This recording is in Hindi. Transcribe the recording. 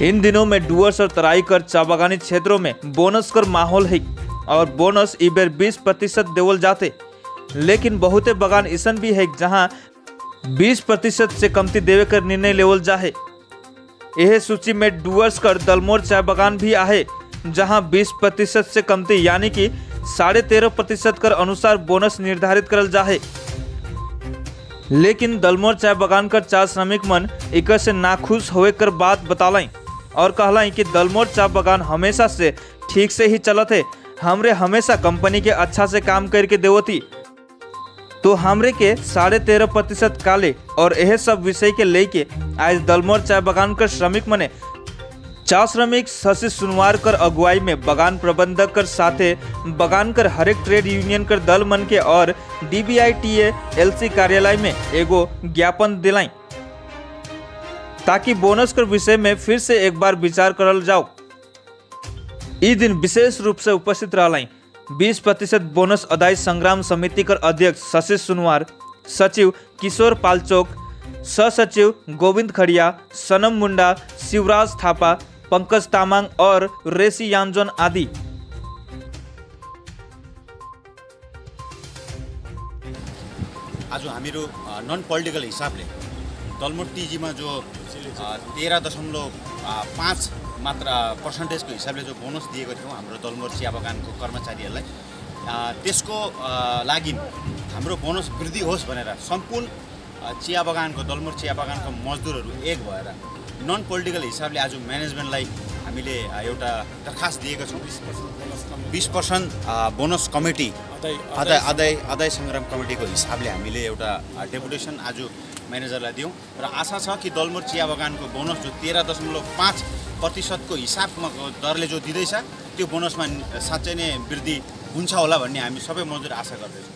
इन दिनों में डुअर्स और तराई कर चा बागानी क्षेत्रों में बोनस कर माहौल है और बोनस ई बेर 20% देवल जाते, लेकिन बहुते बगान ऐसन भी है जहां 20% से कमती देवे कर निर्णय लेवल जाहे। यह सूची में डुअर्स कर दलमोर चाय बागान भी आहे जहां 20% से कमती यानी कि 13.5% कर अनुसार बोनस निर्धारित करल जाहे। लेकिन दलमोर चाय बागान कर चा श्रमिक मन एक से नाखुश होए कर बात बतालाई और कहलाई कि दलमोर चाय बागान हमेशा से ठीक से ही चलत है, हमरे हमेशा कंपनी के अच्छा से काम करके देवती, तो हमरे के 13.5% काले और यह सब विषय के लेके आज दलमोर चाय बागान कर श्रमिक मने चा श्रमिक शशि सुनवार कर अगुवाई में बगान प्रबंधक कर साथे बगान कर हरेक ट्रेड यूनियन कर दल मन के और DBITA LC कार्यालय में एगो ज्ञापन दिलाई ताकि बोनस कर विषय में फिर से एक बार विचार करल जाओ। इस दिन विशेष रूप से उपस्थित रहलाई 20% बोनस अदाई संग्राम समिति कर अध्यक्ष शशि सुनवार, सचिव किशोर पालचोक, सहसचिव गोविंद खड़िया, सनम मुंडा, शिवराज थापा, पंकज तामाङ और रेसी यान्जोन आदि। आज हामीहरू नन पोलिटिकल हिसाबले दलमोर टिजीमा जो 13.5 मात्र पर्सेन्टेजको हिसाबले जो बोनस दिएको थियौँ हाम्रो दलमोर चिया बगानको कर्मचारीहरूलाई, त्यसको लागि हाम्रो बोनस वृद्धि होस् भनेर सम्पूर्ण चिया बगानको दलमोर चिया बगानको मजदुरहरू एक भएर नन पोलिटिकल हिसाबले आज म्यानेजमेन्टलाई हामीले एउटा दरखास्त दिएका छौँ। 20% बोनस कमिटी आदाय सङ्ग्राम कमिटीको हिसाबले हामीले एउटा डेपुटेसन आज म्यानेजरलाई दियौँ र आशा छ कि दलमोर चिया बगानको बोनस जो 13.5% को हिसाबमा दरले जो दिँदैछ त्यो बोनसमा साँच्चै नै वृद्धि हुन्छ होला भन्ने हामी सबै मजदुर आशा गर्दैछौँ।